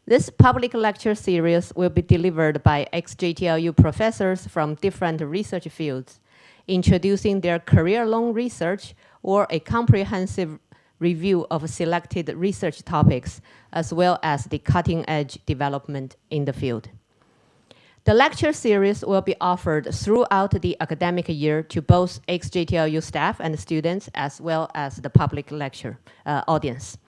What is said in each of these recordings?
This public lecture series will be delivered by ex-JTLU professors from different research fields, introducing their career-long research or a comprehensive review of selected research topics, as well as the cutting-edge development in the field. The lecture series will be offered throughout the academic year to both ex-JTLU staff and students, as well as the public lecture audience.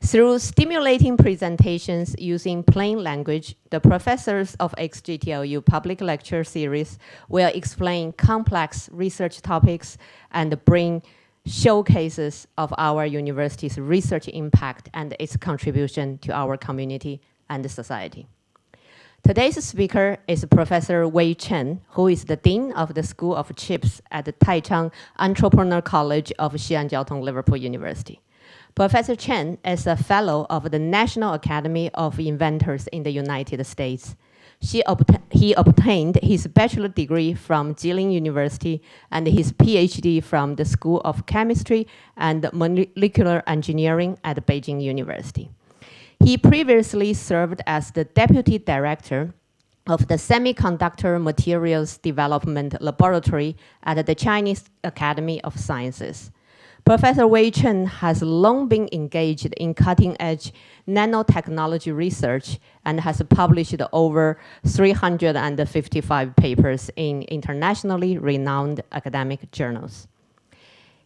Through stimulating presentations using plain language, the professors of ex-JTLU public lecture series will explain complex research topics and bring showcases of our university's research impact and its contribution to our community and society. Today's speaker is Professor Chen, who is the Dean of the School of Chips at the Taichung Entrepreneur College of Xi'an Jiaotong-Liverpool University. Professor Chen is a fellow of the National Academy of Inventors in the United States. He obtained his bachelor degree from Jilin University and his PhD from the School of Chemistry and Molecular Engineering at Beijing University. He previously served as the Deputy Director of the Semiconductor Materials Development Laboratory at the Chinese Academy of Sciences. Professor Chen has long been engaged in cutting-edge nanotechnology research and has published over 355 papers in internationally renowned academic journals.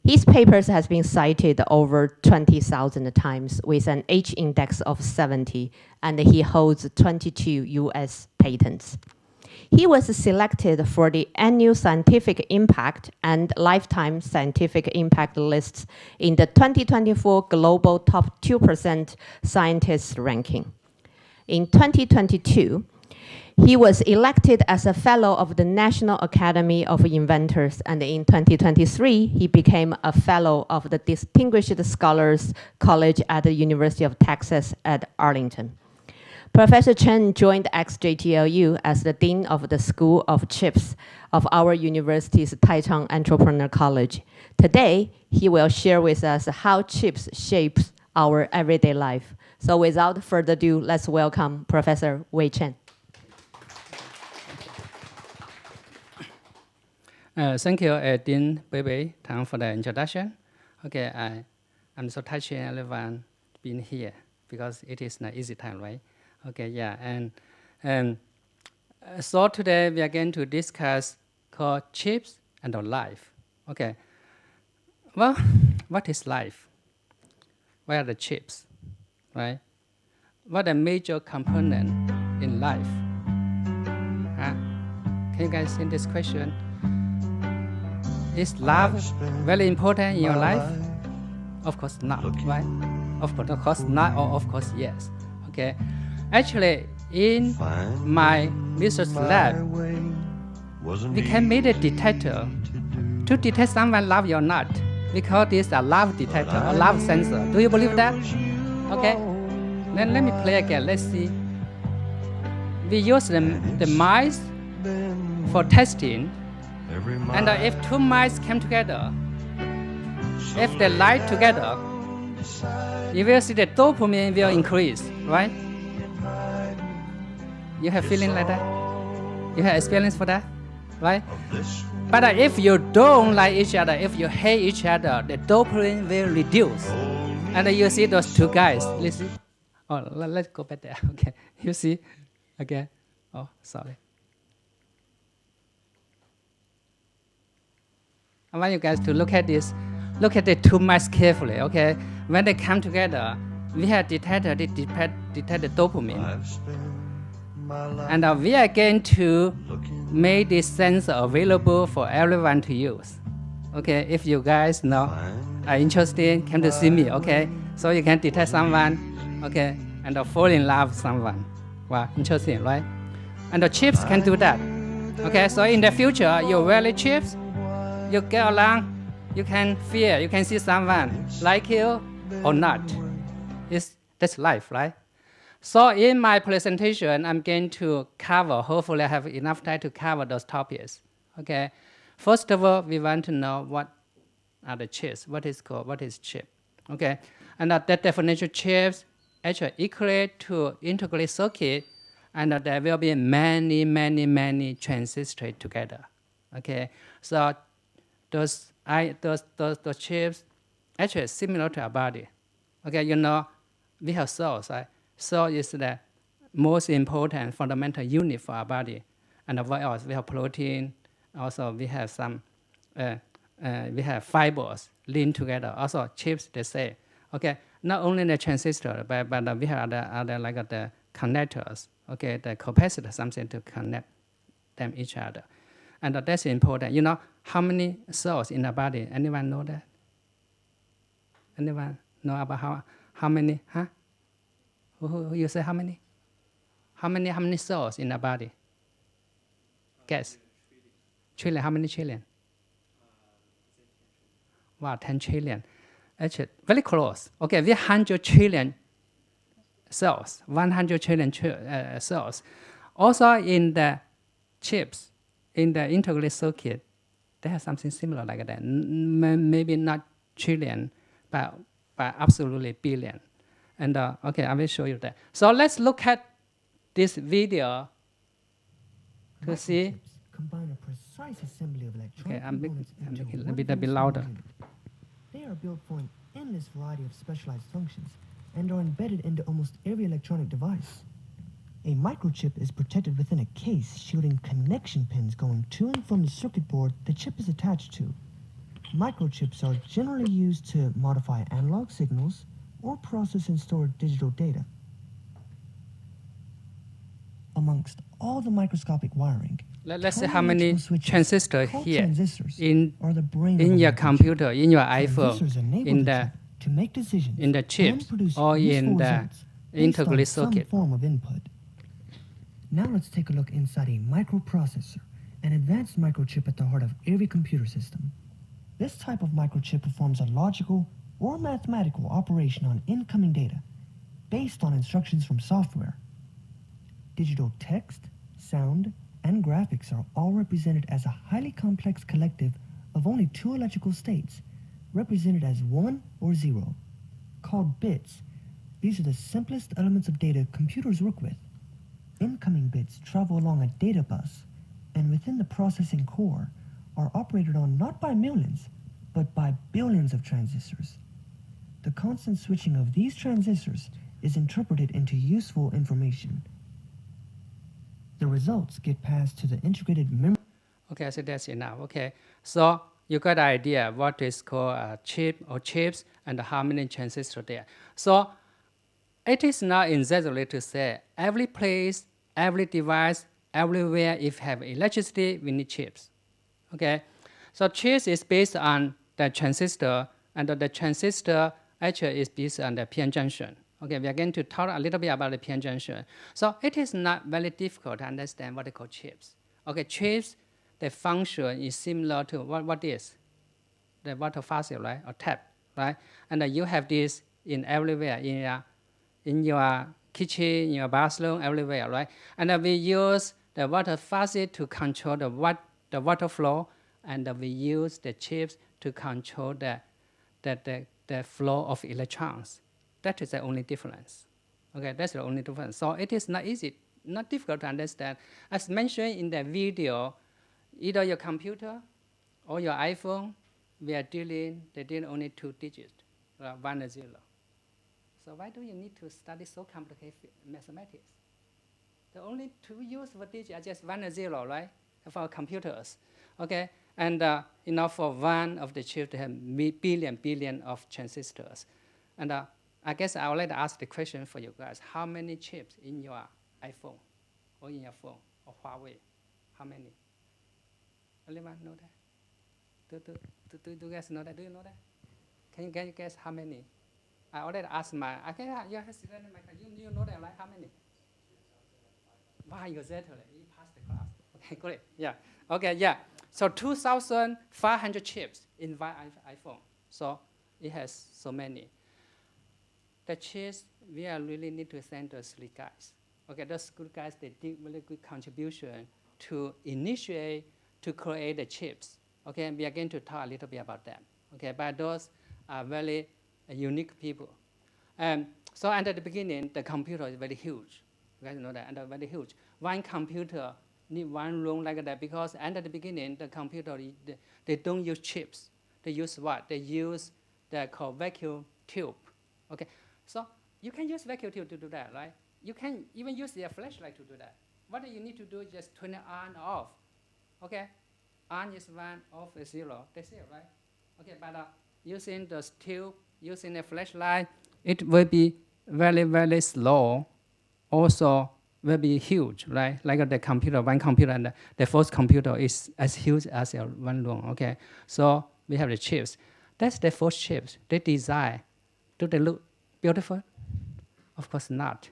His papers has been cited over 20,000 times with an H index of 70, and he holds 22 US patents. He was selected for the annual scientific impact and lifetime scientific impact lists in the 2024 Global Top 2% Scientists ranking. In 2022, he was elected as a fellow of the National Academy of Inventors, and in 2023, he became a fellow of the Distinguished Scholars College at the University of Texas at Arlington. Professor Chen joined ex-JTLU as the Dean of the School of Chips of our university's Taichung Entrepreneur College. Today, he will share with us how chips shapes our everyday life. So without further ado, let's welcome Professor Chen. Thank you, Dean Bebe Tang, for the introduction. Okay, I'm so touched and everyone being here because it is not easy time, right? Okay, yeah, and so today we are going to discuss called chips and life. Okay, well, what is life? What are the chips, right? What are major component in life? Can you guys see this question? Is love very important in your life? Of course not, right? Of course not, or of course yes. Okay. Actually, in my research lab, we can make a detector to detect someone love you or not. We call this a love detector or love sensor. Do you believe that? Okay. Then let me play again. Let's see. We use the mice for testing. And if two mice come together, if they lie together, you will see the dopamine will increase, right? You have feeling like that? You have experience for that, right? But if you don't like each other, if you hate each other, the dopamine will reduce. And you see those two guys. Listen. Oh, let's go back there. Okay. You see? Okay. Oh, sorry. I want you guys to look at this. Look at the two mice carefully, okay? When they come together, we have detected the dopamine. And we are going to make this sensor available for everyone to use. Okay, if you guys are interested, come to see me, okay? So you can detect someone, okay, and fall in love with someone. Wow, interesting, right? And the chips can do that. Okay, so in the future, you wear the chips, you get along, you can feel, you can see someone like you or not. That's life, right? So in my presentation, I'm going to cover, hopefully I have enough time to cover those topics. Okay. First of all, we want to know what are the chips, what is chip. Okay. And that definition of chips actually equate to integrated circuit, and there will be many transistors together. Okay, so those chips actually similar to our body. Okay, you know, we have cells, right? Cell is the most important fundamental unit for our body. And what else? We have protein. Also, we have some, we have fibers linked together. Also, chips, they say. Okay, not only the transistor, but we have other like the connectors. Okay, the capacitor, something to connect them each other. And that's important. You know, how many cells in the body? Anyone know that? Anyone know about how many? Huh? Who you say how many? How many cells in the body? Guess. Trillion. How many trillion? Wow, 10 trillion. Actually, very close. Okay, we 100 trillion cells, 100 trillion cells. Also in the chips, in the integrated circuit, they have something similar like that. Maybe not trillion, but absolutely billion. And okay, I will show you that. So let's look at this video to see. Combine a precise assembly of electronic Okay, I'm components into making one a bit very small louder. unit. They are built for an endless variety of specialized functions and are embedded into almost every electronic device. A microchip is protected within a case shielding connection pins going to and from the circuit board the chip is attached to. Microchips are generally used to modify analog signals or process and store digital data. Amongst all the microscopic wiring, Let's see tiny how many electrical switches, transistors called here transistors, in are the brain of in a your microchip. computer, in your Transistors iPhone, enable in the the chip to make decisions in the and chips, produce or in useful the results based integrated on some circuit. form of input. Now let's take a look inside a microprocessor, an advanced microchip at the heart of every computer system. This type of microchip performs a logical or mathematical operation on incoming data based on instructions from software. Digital text, sound, and graphics are all represented as a highly complex collective of only two electrical states, represented as 1 or 0. Called bits, these are the simplest elements of data computers work with. Incoming bits travel along a data bus, and within the processing core are operated on not by millions, but by billions of transistors. The constant switching of these transistors is interpreted into useful information. The results get passed to the integrated memory. Okay, so that's enough. Okay, so you got the idea what is called a chip or chips and how many transistors there. So it is not exaggerated to say every place, every device, everywhere if have electricity, we need chips. Okay, so chips is based on the transistor, and the transistor actually is based on the p-n junction. Okay, we are going to talk a little bit about the p-n junction. So it is not very difficult to understand what they call chips. Okay, chips, the function is similar to what is? The water faucet, right? Or tap, right? And you have this in everywhere, in your kitchen, in your bathroom, everywhere, right? And we use the water faucet to control the water flow, and we use the chips to control the flow of electrons. That is the only difference. Okay, that's the only difference. So it is not easy, not difficult to understand. As mentioned in the video, either your computer or your iPhone, they deal only 2 digits, 1 and 0. So why do you need to study so complicated mathematics? The only 2 useful digits are just 1 and 0, right? For computers, okay? And for one of the chips, they have billion of transistors. And I guess I already asked the question for you guys. How many chips in your iPhone or in your phone or Huawei? How many? Anyone know that? Do you guys know that? Do you know that? Can you guess how many? I already asked my, okay, you know that, right? How many? Wow, exactly. You passed the class. Okay, great. Yeah. Okay, yeah. So 2,500 chips in one iPhone. So it has so many. The chips, we really need to thank those 3 guys. Okay, those good guys, they did really good contribution to initiate, to create the chips. Okay, we are going to talk a little bit about them. Okay, but those are very unique people. So at the beginning, the computer is very huge. You guys know that, and very huge. One computer need one room like that because at the beginning, the computer, they don't use chips. They use what? They use the called vacuum tube. Okay, so you can use vacuum tube to do that, right? You can even use your flashlight to do that. What you need to do is just turn it on, off. Okay, on is 1, off is 0. That's it, right? Okay, but using the tube, using a flashlight, it will be very, very slow. Also, will be huge, right? Like the computer, one computer, and the first computer is as huge as one room. Okay, so we have the chips. That's the first chips. They design. Do they look beautiful? Of course not.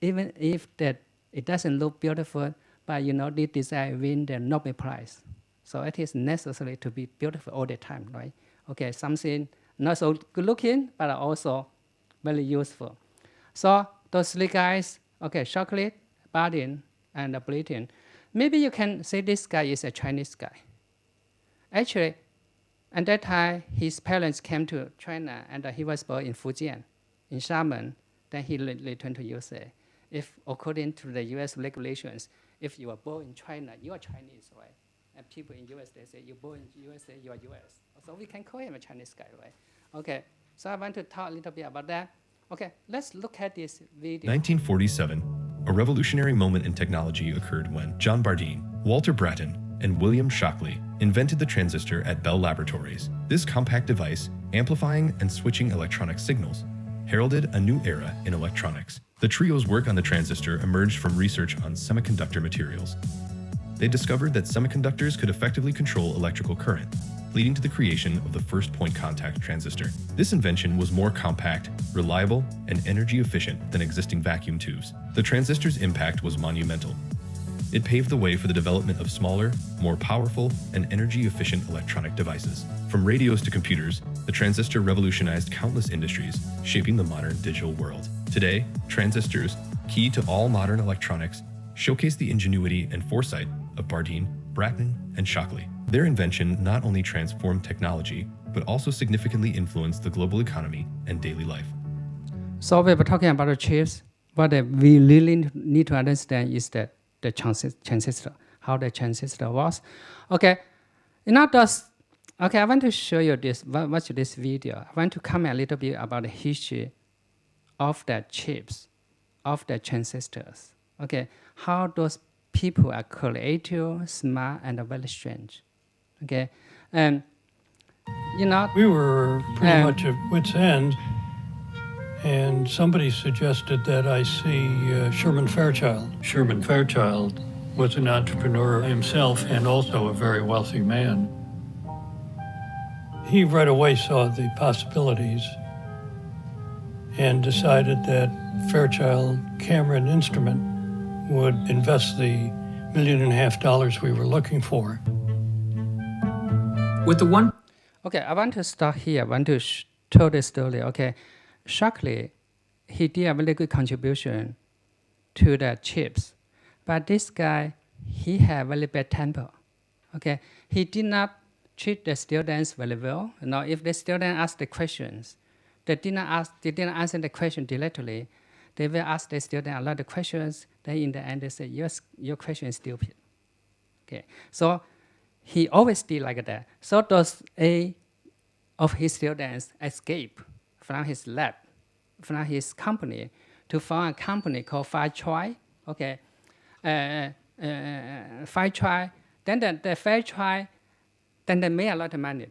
Even if that it doesn't look beautiful, but this design win the Nobel Prize. So it is necessary to be beautiful all the time, right? Okay, something not so good looking, but also very useful. So those three guys, okay, chocolate, Bardeen, and Britain. Maybe you can say this guy is a Chinese guy. Actually, at that time, his parents came to China, and he was born in Fujian, in Xi'an. Then he returned to USA. If according to the US regulations, if you are born in China, you are Chinese, right? And people in US, they say, you're born in USA, you are US. So we can call him a Chinese guy, right? Okay, so I want to talk a little bit about that. Okay, let's look at this video. 1947, a revolutionary moment in technology occurred when John Bardeen, Walter Brattain, and William Shockley invented the transistor at Bell Laboratories. This compact device, amplifying and switching electronic signals, heralded a new era in electronics. The trio's work on the transistor emerged from research on semiconductor materials. They discovered that semiconductors could effectively control electrical current, leading to the creation of the first point contact transistor. This invention was more compact, reliable, and energy efficient than existing vacuum tubes. The transistor's impact was monumental. It paved the way for the development of smaller, more powerful, and energy-efficient electronic devices. From radios to computers, the transistor revolutionized countless industries, shaping the modern digital world. Today, transistors, key to all modern electronics, showcase the ingenuity and foresight of Bardeen, Brattain, and Shockley. Their invention not only transformed technology, but also significantly influenced the global economy and daily life. So we were talking about the chips. What we really need to understand is that the transistor, how the transistor was. Okay, okay, I want to show you this, watch this video. I want to comment a little bit about the history of the chips, of the transistors. Okay, how those people are creative, smart, and very strange. Okay, and we were pretty much at wit's end, and somebody suggested that I see Sherman Fairchild. Sherman Fairchild was an entrepreneur himself and also a very wealthy man. He right away saw the possibilities and decided that Fairchild Cameron Instrument would invest the $1.5 million we were looking for. With the one. Okay, I want to start here. I want to tell the story. Okay, Shockley, he did a very good contribution to the chips, but this guy, he had very bad temper. Okay, he did not treat the students very well. If the student asked the questions, they didn't answer the question directly. They will ask the student a lot of questions. Then in the end, they say, your question is stupid. Okay, so he always did like that. So those of his students escape from his lab, from his company, to found a company called Fairchild. Okay, Fairchild. Then the Fairchild, then they made a lot of money.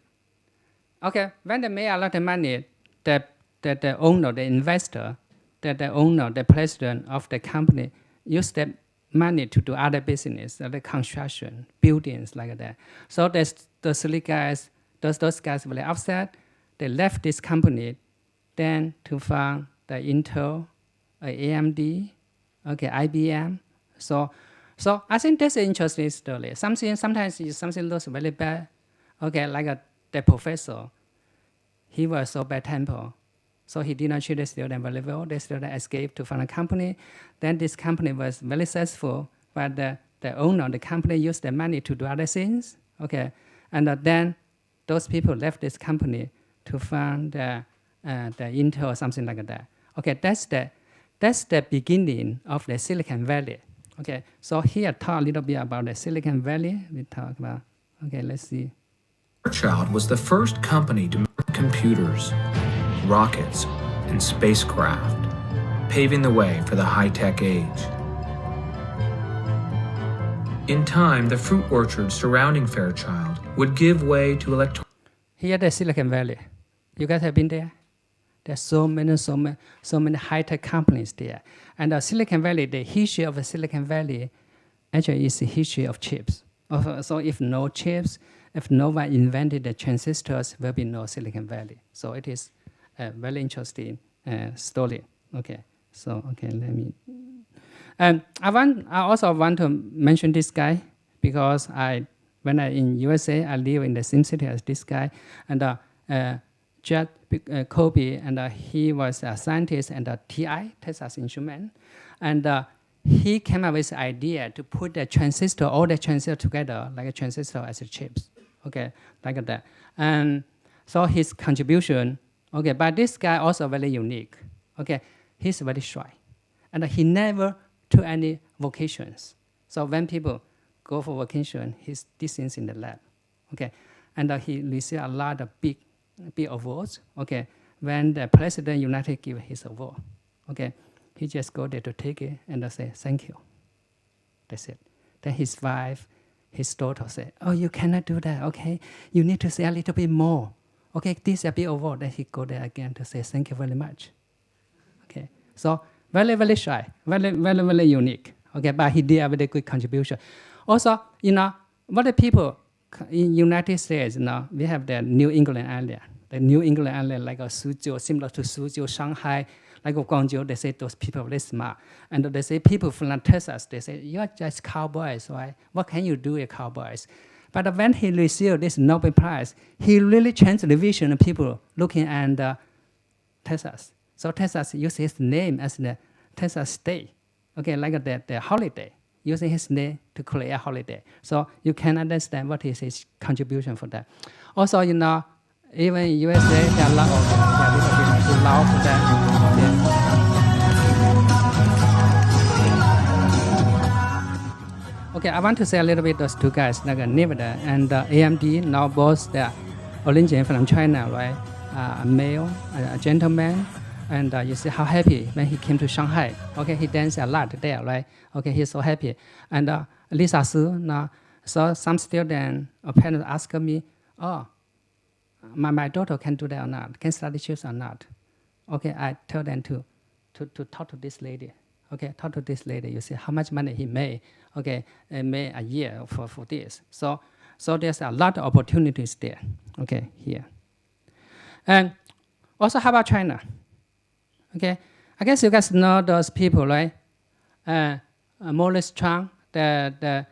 Okay, when they made a lot of money, the owner, the investor, the owner, the president of the company used the money to do other business, like construction, buildings like that. So those three guys, those guys were upset. They left this company, then to found the Intel, AMD, okay, IBM. So I think that's an interesting story. Sometimes something looks very bad. Okay, like the professor, he was so bad temper. So he did not treat the student very well. The student escaped to find a company. Then this company was very successful, but the owner of the company used the money to do other things. Okay, and then those people left this company to find the Intel or something like that. Okay, that's the beginning of the Silicon Valley. Okay, so here talk a little bit about the Silicon Valley. We talk about, okay, let's see. Fairchild was the first company to make computers, rockets, and spacecraft, paving the way for the high-tech age. In time, the fruit orchards surrounding Fairchild would give way to electronic. Here, the Silicon Valley. You guys have been there? There's so many high-tech companies there. And the Silicon Valley, the history of the Silicon Valley actually is the history of chips. So if no chips, if no one invented the transistors, there will be no Silicon Valley. So it is a very interesting story. Okay, so okay, let me. And I also want to mention this guy because when I in USA, I live in the same city as this guy, and Jet Kobe, and he was a scientist and a TI, Texas Instruments, and he came up with the idea to put the transistor, all the transistors together, like a transistor as a chips, okay, like that. And so his contribution, okay, but this guy also very unique, okay, he's very shy, and he never took any vacations. So when people go for vacation, he's these things in the lab, okay, and he received a lot of big awards, okay. When the president United give his award, okay, he just go there to take it and say thank you. That's it. Then his wife, his daughter say, oh, you cannot do that, okay? You need to say a little bit more. Okay, this is a big award. Then he go there again to say thank you very much. Okay, so very, very shy, very, very, very unique. Okay, but he did a very good contribution. Also, what the people in United States, we have the New England area. The New England area, like a Suzhou, similar to Suzhou, Shanghai, like Guangzhou, they say those people are very smart. And they say people from Texas, they say, you're just cowboys, right? What can you do with cowboys? But when he received this Nobel Prize, he really changed the vision of people looking at Texas. So Texas used his name as the Texas State, okay, like the holiday, using his name to create a holiday. So you can understand what is his contribution for that. Also, even in USA, there are a lot of them. There are a little bit too loud for that. Yeah. Okay, I want to say a little bit those two guys, like Nevada and AMD, now both they are originated from China, right? A male, a gentleman, and you see how happy when he came to Shanghai. Okay, he danced a lot there, right? Okay, he's so happy. And Lisa Su, now, so some student or parents ask me, oh, my daughter can do that or not, can study chips or not. Okay, I tell them to talk to this lady. Okay, talk to this lady. You see how much money he made. Okay, made a year for this. So there's a lot of opportunities there. Okay, here. And also, how about China? Okay, I guess you guys know those people, right? Morris Chang, the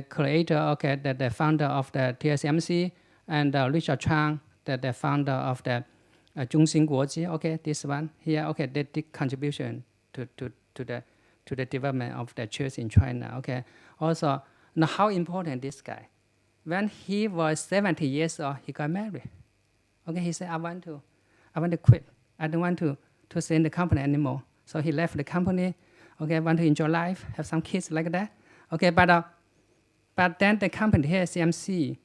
creator, okay, the founder of the TSMC, and Richard Chang, the founder of the Zhongxin Guoji, okay, this one here, okay, they did contribution to the development of the church in China, okay. Also, now how important this guy? When he was 70 years old, he got married. Okay, he said, I want to quit. I don't want to stay in the company anymore. So he left the company. Okay, I want to enjoy life, have some kids like that. Okay, but then the company here, CMC,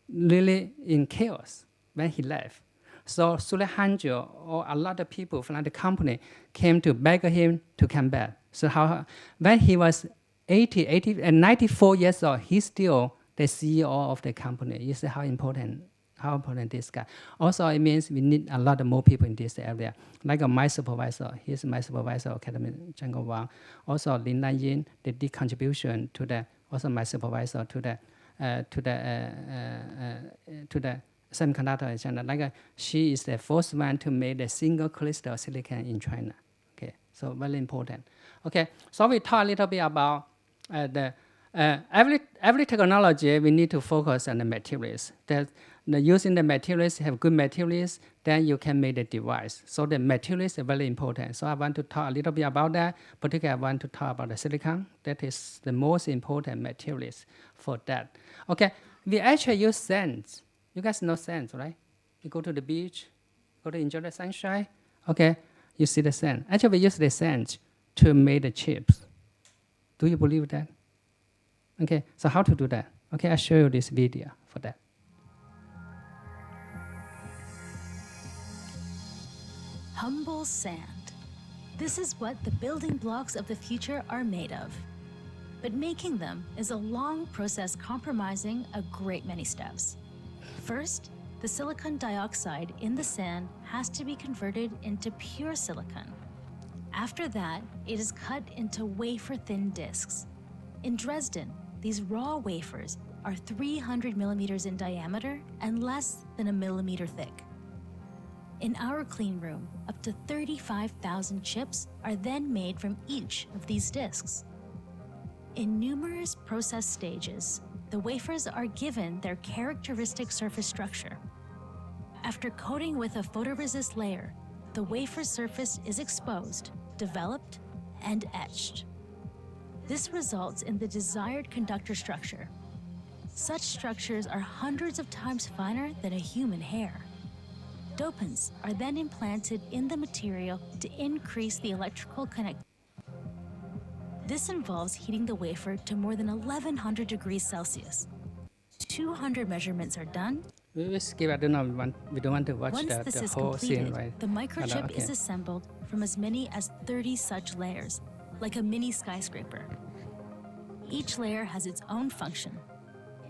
really in chaos when he left. So Suleyhanjo or a lot of people from the company came to beg him to come back. So when he was 94 years old, he's still the CEO of the company. You see how important this guy. Also, it means we need a lot of more people in this area. Like my supervisor, he's my supervisor, Academy Zhang Wang. Also, Lin Nanyin, they did contribution to the, also my supervisor to the semiconductor in China. Like she is the first one to make the single crystal silicon in China. Okay, so very important. Okay, so we talk a little bit about every technology. We need to focus on the materials. Using the materials, have good materials, then you can make the device. So the materials are very important. So I want to talk a little bit about that. Particularly, I want to talk about the silicon. That is the most important materials for that. Okay, we actually use sands. You guys know sands, right? You go to the beach, go to enjoy the sunshine. Okay, You see the sand. Actually, we use the sand to make the chips. Do you believe that? Okay, so how to do that? Okay, I'll show you this video for that. Humble sand. This is what the building blocks of the future are made of. But making them is a long process compromising a great many steps. First, the silicon dioxide in the sand has to be converted into pure silicon. After that, it is cut into wafer-thin discs. In Dresden, these raw wafers are 300 millimeters in diameter and less than a millimeter thick. In our clean room, up to 35,000 chips are then made from each of these discs. In numerous process stages, the wafers are given their characteristic surface structure. After coating with a photoresist layer, the wafer surface is exposed, developed, and etched. This results in the desired conductor structure. Such structures are hundreds of times finer than a human hair. Dopants are then implanted in the material to increase the electrical connectivity. This involves heating the wafer to more than 1100 degrees Celsius. 200 measurements are done. We will skip. I don't know. We don't want to watch Once this the is whole completed, scene, right? the microchip Okay. is assembled from as many as 30 such layers, like a mini skyscraper. Each layer has its own function.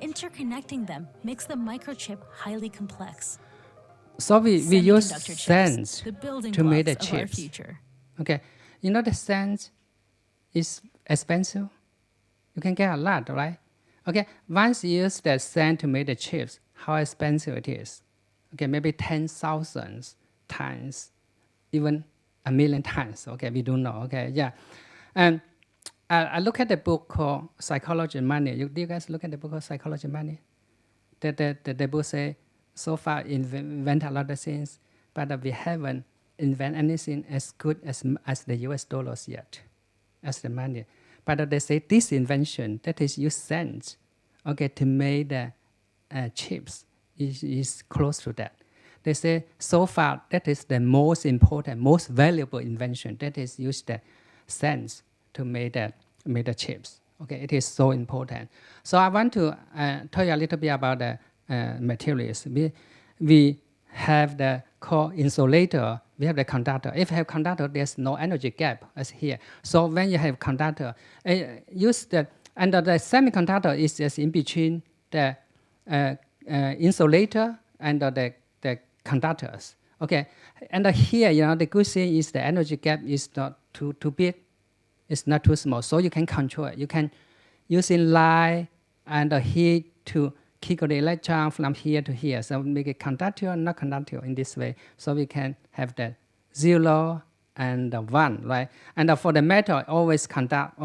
Interconnecting them makes the microchip highly complex. So we use Semiconductor chips, sands the building to make the blocks of our chips. future. Okay, you know the sand is expensive. You can get a lot, right? Okay, once you use the sand to make the chips, how expensive it is? Okay, maybe 10,000 times, even 1,000,000 times. Okay, we don't know. Okay, yeah, and I look at the book called Psychology and Money. Do you guys look at the book called Psychology and Money? The book say, so far invent a lot of things, but we haven't invented anything as good as the US dollars yet, as the money. But they say this invention, that is use sand, okay, to make the chips, is close to that. They say so far that is the most important, most valuable invention, that is use the sand to make the chips. Okay, it is so important. So I want to tell you a little bit about the materials. We have the core insulator, we have the conductor. If you have conductor, there's no energy gap as here. So when you have conductor, use the, and the semiconductor is just in between the insulator and the conductors. Okay, and here, the good thing is the energy gap is not too big, it's not too small, so you can control it. You can use in light and heat to kick the electron from here to here. So make it conductor, not conductor in this way. So we can have the 0 and 1, right? And for the metal, always conduct.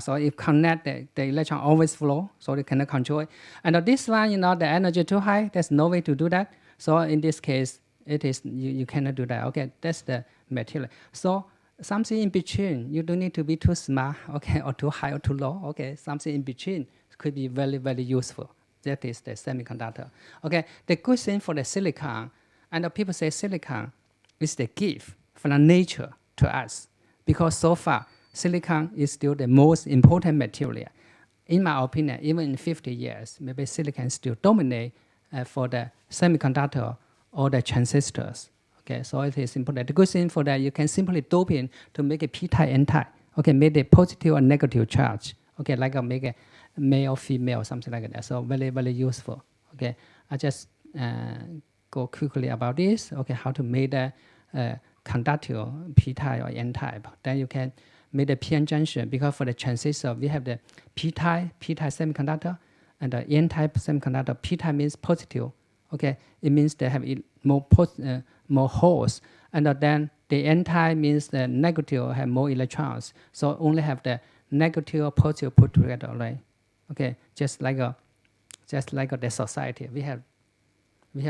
So if connect, the electron always flow, so you cannot control it. And this one, the energy too high, there's no way to do that. So in this case, it is you cannot do that. Okay, that's the material. So something in between, you don't need to be too smart, okay, or too high or too low. Okay, something in between could be very, very useful. That is the semiconductor. Okay, the good thing for the silicon, and the people say silicon is the gift from nature to us, because so far silicon is still the most important material. In my opinion, even in 50 years, maybe silicon still dominate for the semiconductor or the transistors. Okay, so it is important. The good thing for that, you can simply dope in to make a p-type, n-type. Okay, make a positive or negative charge. Okay, like make a male, female, something like that. So very, very useful. Okay, I just go quickly about this. Okay, how to make the conductor p-type or n-type. Then you can make the p-n junction, because for the transistor we have the p-type semiconductor and the n-type semiconductor. P-type means positive. Okay, it means they have more holes, and then the n-type means the negative have more electrons. So only have the negative or positive put together, right? Okay, just like the society, we have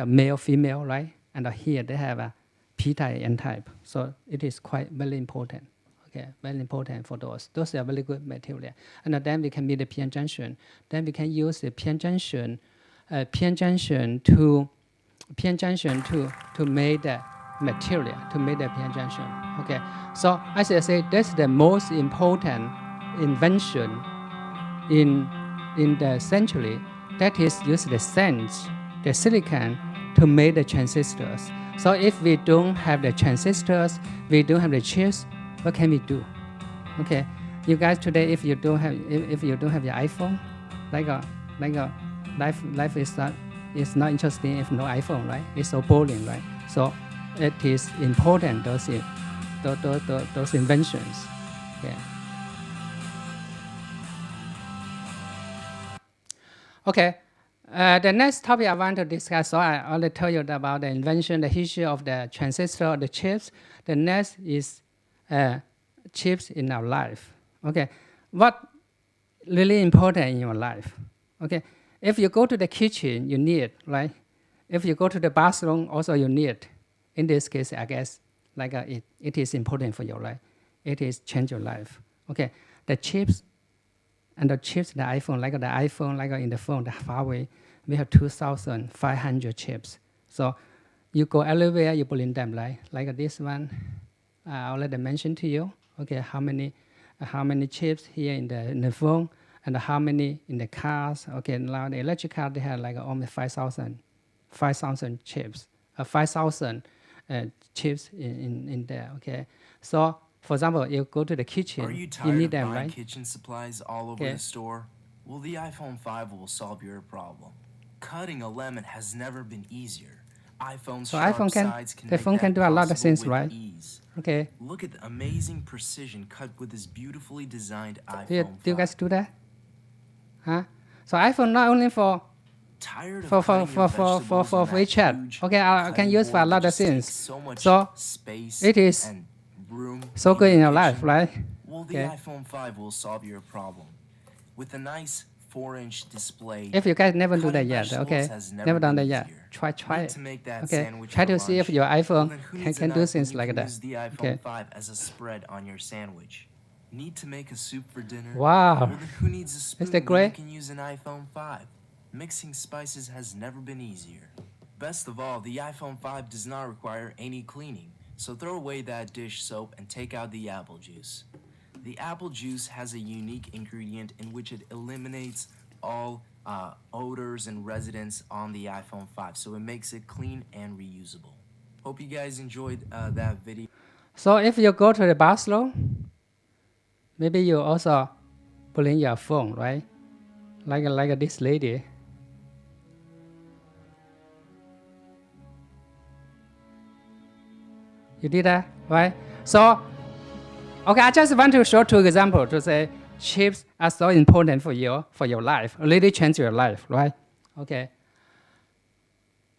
male, female, right? And here they have a p-type, n-type. So it is quite very important. Okay, very important for those. Those are very good material. And then we can make the p-n junction. Then we can use the p-n junction to make the material to make the p-n junction. Okay, so as I say, that's the most important invention in the century. That is use the sense, the silicon, to make the transistors. So if we don't have the transistors, we don't have the chips, what can we do? Okay, you guys today, if you don't have your iPhone, life is not interesting if no iPhone, right? It's so boring, right? So it is important those inventions. Yeah. Okay. The next topic I want to discuss, so I already told you about the invention, the history of the transistor, the chips. The next is chips in our life. Okay, what really important in your life? Okay, if you go to the kitchen, you need, right? If you go to the bathroom, also you need. In this case, I guess, it is important for your life. It is change your life. Okay, the chips. And the chips, the iPhone, like in the phone, the Huawei, we have 2,500 chips. So you go everywhere, you put in them, right? Like this one, I already mentioned to you. Okay, how many chips here in the phone, and how many in the cars? Okay, now the electric car, they have almost 5,000 chips, 5,000 chips in there. Okay, so. For example, you go to the kitchen, Are you tired need of them, buying right? kitchen supplies all over the store? Well, the iPhone 5 will solve your problem. Cutting a lemon has never been easier. iPhone's sharp sides can make that do a lot of possible things, with right? ease. Okay. Look at the amazing precision cut with this beautifully designed iPhone 5. Do you guys do that? Huh? So iPhone not only for Tired of for cutting your vegetables on that WeChat. huge Okay, I can cutting use for a board lot that of just takes things. so much So space it is and room so good in your life, kitchen? right? Well, the Okay. iPhone 5 will solve your problem. With a nice 4-inch display. If you guys never do that cutting yet, vegetables okay, has never done that been yet, easier. try Need it. to make that Okay, sandwich try for to see if lunch? your Well, iPhone then who needs can a do knife things when you like can that. use the iPhone Okay. 5 as a spread on your sandwich. Need to make a soup for dinner? Wow. Well, then who needs a spoon Is that when great? you can use an iPhone 5? Mixing spices has never been easier. Best of all, the iPhone 5 does not require any cleaning, so throw away that dish soap and take out the apple juice. The apple juice has a unique ingredient in which it eliminates all odors and residents on the iPhone 5, so it makes it clean and reusable. Hope you guys enjoyed that video. So if you go to the bathroom, maybe you also put in your phone, right? Like this lady. You did that, right? So, okay, I just want to show two examples to say chips are so important for your life, really change your life, right? Okay.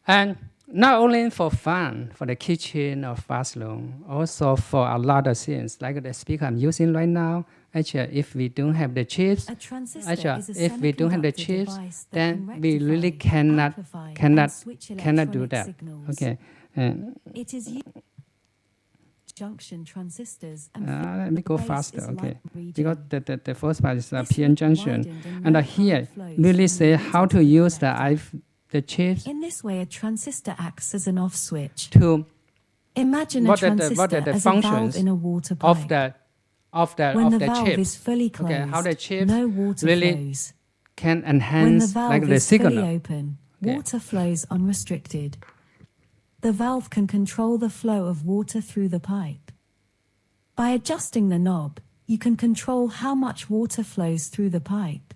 And not only for fun, for the kitchen or bathroom, also for a lot of things, like the speaker I'm using right now. Actually, if we don't have the chips, A transistor actually, is a if we don't have the semiconductor chips, device that then can we really rectify, cannot amplify, and cannot switch do electronic that. signals. Okay. It is junction transistors and Let me go the base faster, is okay? light Because region. the first part is This p-n loop junction, widened and no here current flows really from say the how emitter to the use collector. the chips In this way, a transistor acts as an off switch. to Imagine a what are transistor the as a valve functions in a water pipe. of When the the valve chips. is fully closed, Okay, how the chips no water really flows. can When the enhance valve like the is fully signal. open, Okay. water flows unrestricted. The valve can control the flow of water through the pipe. By adjusting the knob, you can control how much water flows through the pipe.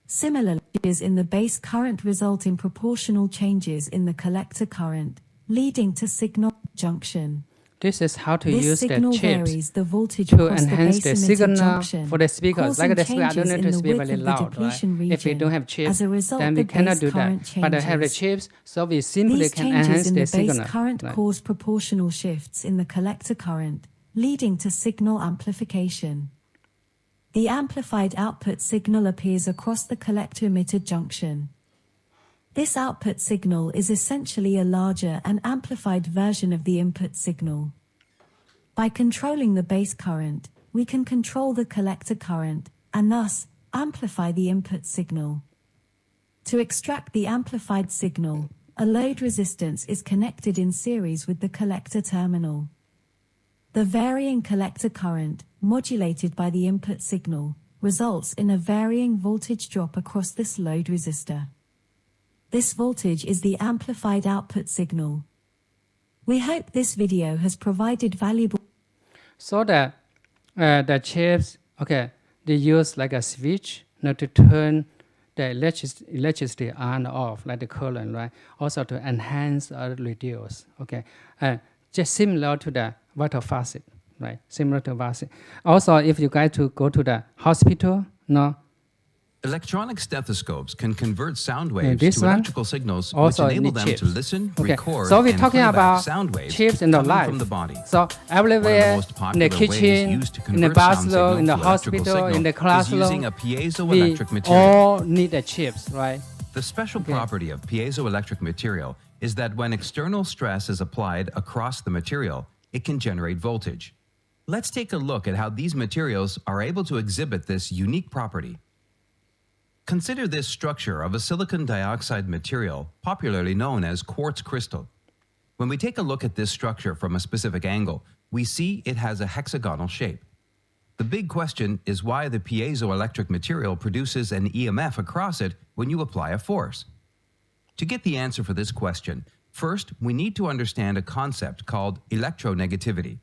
Similarly, changes in the base current result in proportional changes in the collector current, leading to signal junction. This is how to This use the signal chips varies the voltage to across the enhance base the emitter signal junction, for the speakers. causing Like the speaker, I don't changes need in to the speak width very of the loud, right? depletion region. If we don't have chips, As a result, then we the cannot base do that. current But I have the changes. chips, so we simply These can changes enhance in the the base signal. current Right. cause proportional shifts in the collector current, leading to signal amplification. The amplified output signal appears across the collector-emitter junction. This output signal is essentially a larger and amplified version of the input signal. By controlling the base current, we can control the collector current, and thus, amplify the input signal. To extract the amplified signal, a load resistance is connected in series with the collector terminal. The varying collector current, modulated by the input signal, results in a varying voltage drop across this load resistor. This voltage is the amplified output signal. We hope this video has provided valuable. So that the chips, okay, they use like a switch, to turn the electricity on and off, like the current, right? Also to enhance or reduce, okay? Just similar to the water faucet, right? Similar to faucet. Also, if you guys to go to the hospital, Electronic stethoscopes can convert sound waves this to one electrical signals, which also enable need them chips. to listen, Okay, record, so we're and talking playback about sound waves chips in the coming life. from the body. So everywhere, most in the popular ways kitchen, used to in the convert sound bathroom, in the signal to electrical hospital, signal in the is classroom, using a we piezoelectric material. all need the chips, right? The special property of piezoelectric material is that when external stress is applied across the material, it can generate voltage. Let's take a look at how these materials are able to exhibit this unique property. Consider this structure of a silicon dioxide material, popularly known as quartz crystal. When we take a look at this structure from a specific angle, we see it has a hexagonal shape. The big question is why the piezoelectric material produces an EMF across it when you apply a force. To get the answer for this question, first we need to understand a concept called electronegativity.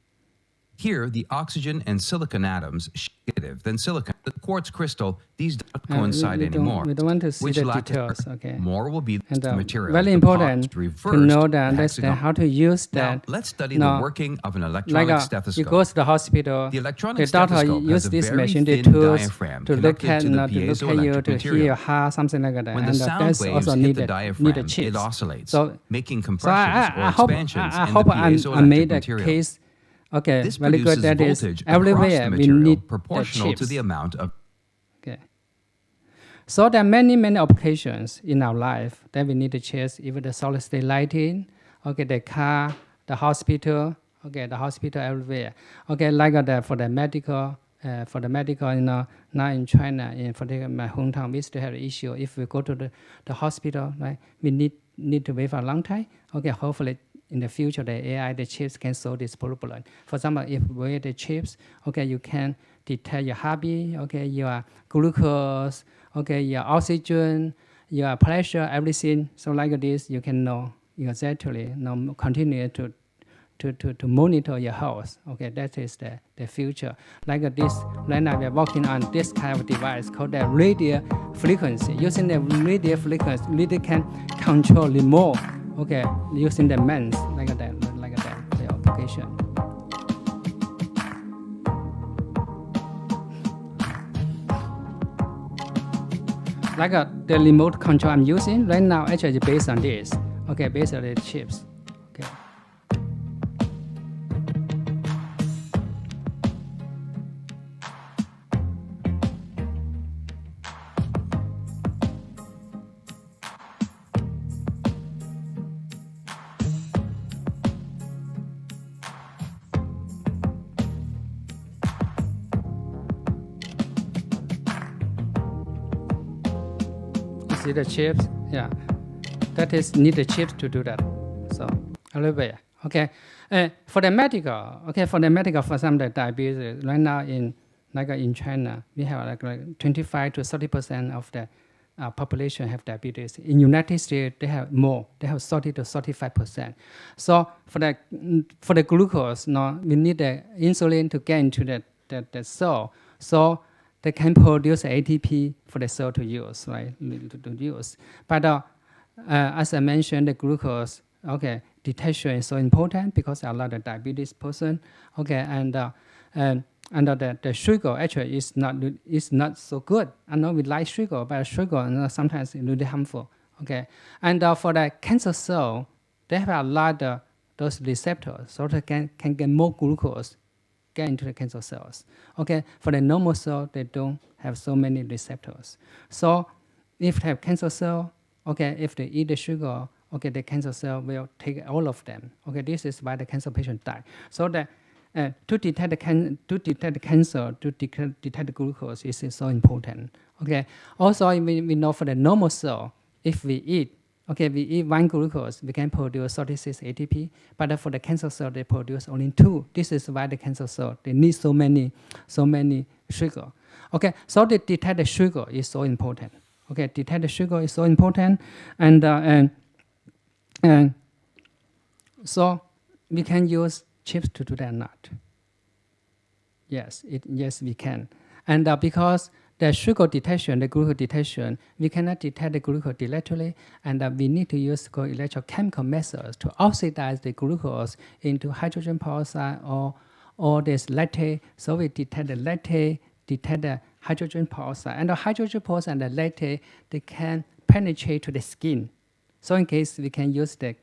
Here, the oxygen and silicon atoms share negative than silicon. The quartz crystal, these don't coincide anymore. We don't want to see which the latter, details, okay? More will be And the material. very important to know that understand how to use that. Now, let's study the working of an electronic Like stethoscope. you go to the hospital, The electronic the doctor stethoscope use has a this very machine, the thin tools diaphragm to look at, connected to the to look at you, piezoelectric to hear material. your heart, something like that. When and the sound that's waves also hit need the the diaphragm, chips. it oscillates, So, making so compressions or expansions I in hope the I piezoelectric made a material. case. Okay, This very good. produces That is voltage across everywhere the we material need the proportional chips. to the amount of. Okay. So there are many applications in our life that we need to chase, even the solid state lighting, okay, the car, the hospital, okay, the hospital everywhere. Okay, like that for the medical, now in China, in particular my hometown, we still have the issue. If we go to the hospital, right, we need to wait for a long time. Okay, hopefully in the future, the AI, the chips can solve this problem. For example, if with the chips, okay, you can detect your heartbeat, okay, your glucose, okay, your oxygen, your pressure, everything. So like this, you can know exactly, continue to monitor your health. Okay, that is the future. Like this, right now we are working on this kind of device called the radio frequency. Using the radio frequency, really can control remote. Okay, using the MEMS, like that, the application. Like the remote control I'm using right now actually is based on this. Okay, based on the chips. Okay. See the chips, yeah. That is need the chips to do that. So a little bit, okay. For the medical, for example, diabetes right now in China, we have like 25 to 30% of the population have diabetes. In United States, they have more. They have 30 to 35%. So for the glucose, we need the insulin to get into the cell. So they can produce ATP for the cell to use, right? To use. But as I mentioned, the glucose, okay, detection is so important because a lot of diabetes person, okay, and the sugar actually is not so good. I know we like sugar, but sugar sometimes is really harmful, okay. And for the cancer cell, they have a lot of those receptors, so they can get more glucose get into the cancer cells. Okay, for the normal cell, they don't have so many receptors. So if they have cancer cell, okay, if they eat the sugar, okay, the cancer cell will take all of them. Okay, this is why the cancer patient die. So that to detect the cancer, to detect the glucose is so important. Okay. Also, we know for the normal cell, if we eat, Okay, we eat 1 glucose, we can produce 36 ATP, but for the cancer cell, they produce only 2. This is why the cancer cell, they need so many sugar. Okay, so to detect the sugar is so important. Okay, detect the sugar is so important, and so we can use chips to do that or not? Yes, yes we can. And because the sugar detection, the glucose detection, we cannot detect the glucose directly, and we need to use electrochemical methods to oxidize the glucose into hydrogen peroxide or this lactate. So we detect the lactate, detect the hydrogen peroxide, and the hydrogen peroxide and the lactate, they can penetrate to the skin. So in case we can use the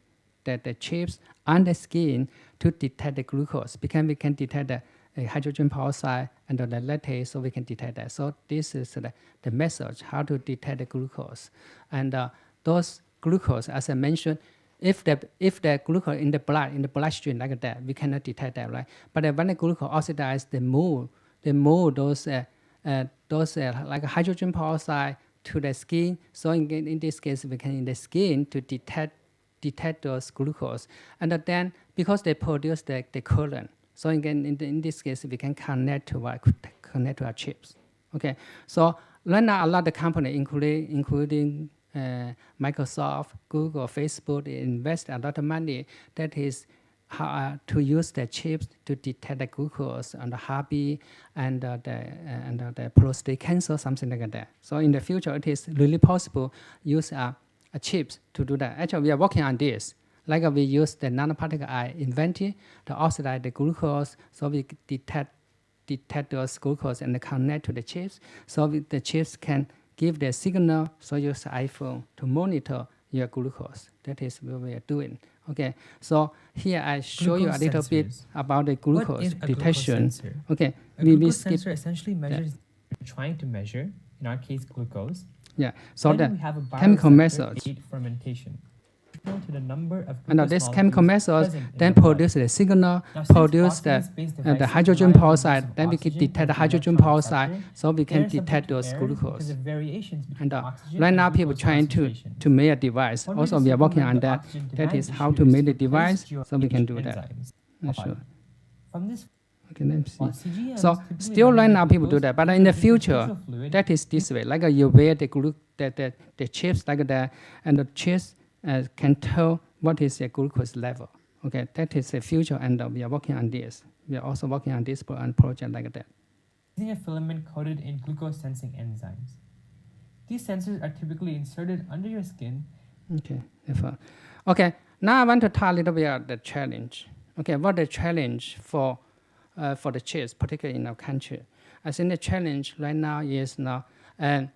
chips on the skin to detect the glucose, because we can detect the hydrogen peroxide and the lactate, so we can detect that. So this is the message how to detect the glucose. And those glucose, as I mentioned, if the glucose in the bloodstream like that, we cannot detect that, right? But when the glucose oxidizes, they move those like hydrogen peroxide to the skin. So in this case, we can in the skin to detect those glucose, and then because they produce the current. So again, in this case, we can connect to our chips. Okay. So right now, a lot of companies, including Microsoft, Google, Facebook, they invest a lot of money. That is how to use the chips to detect the glucose and the heartbeat and the prostate cancer, something like that. So in the future, it is really possible use chips to do that. Actually, we are working on this. Like we use the nanoparticle I invented to oxidize the glucose, so we detect those glucose and connect to the chips. So the chips can give the signal, so use the iPhone to monitor your glucose. That is what we are doing. Okay, so here I show you a little bit about the glucose detection. Okay, a glucose sensor essentially measures trying to measure, in our case, glucose. Yeah, so then the we have a chemical methods. Fermentation. To the number of And this chemical methods then the produce the signal, produce the hydrogen peroxide, then we can detect the hydrogen peroxide, so we can detect those glucose. And right now people trying to make a device. Also we are working on that. That is how to make the device, so we can do that. Sure. Okay, let me see. So still right now people do that, but in the future, that is this way. Like you wear the chips like that, and the chips can tell what is the glucose level. Okay, that is the future, and we are working on this. We are also working on this project like that. Using a filament coated in glucose sensing enzymes. These sensors are typically inserted under your skin. Okay, okay. Now I want to talk a little bit about the challenge. Okay, what the challenge for the chips, particularly in our country? I think the challenge right now is and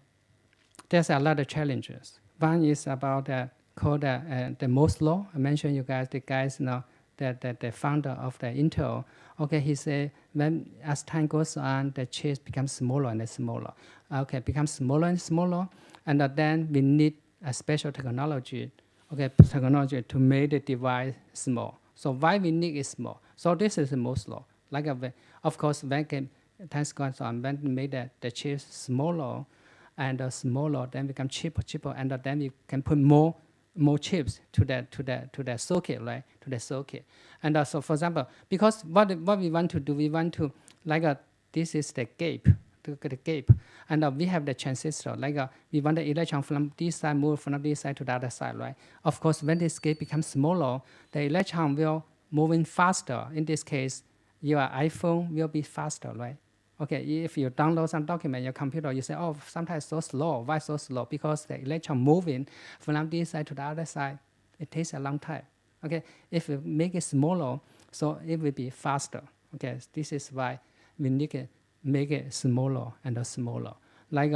there's a lot of challenges. One is about called the Moore's law. I mentioned you guys, the guys know that the founder of the Intel. Okay, he said when as time goes on, the chips become smaller and smaller. Okay, becomes smaller and smaller, and then we need a special technology. Okay, technology to make the device small. So why we need it small? So this is the Moore's law. Like of course, when time goes on, when we make the chips smaller and smaller, then become cheaper, and then we can put more chips to the circuit, right? To the circuit. And so, for example, because what we want to do, we want to this is the gap, the gap, and we have the transistor. We want the electron from this side move from this side to the other side, right? Of course, when this gap becomes smaller, the electron will moving faster. In this case, your iPhone will be faster, right? Okay, if you download some document, your computer, you say, oh, sometimes so slow. Why so slow? Because the electron moving from this side to the other side, it takes a long time. Okay, if we make it smaller, so it will be faster. Okay, this is why we need to make it smaller and smaller. Like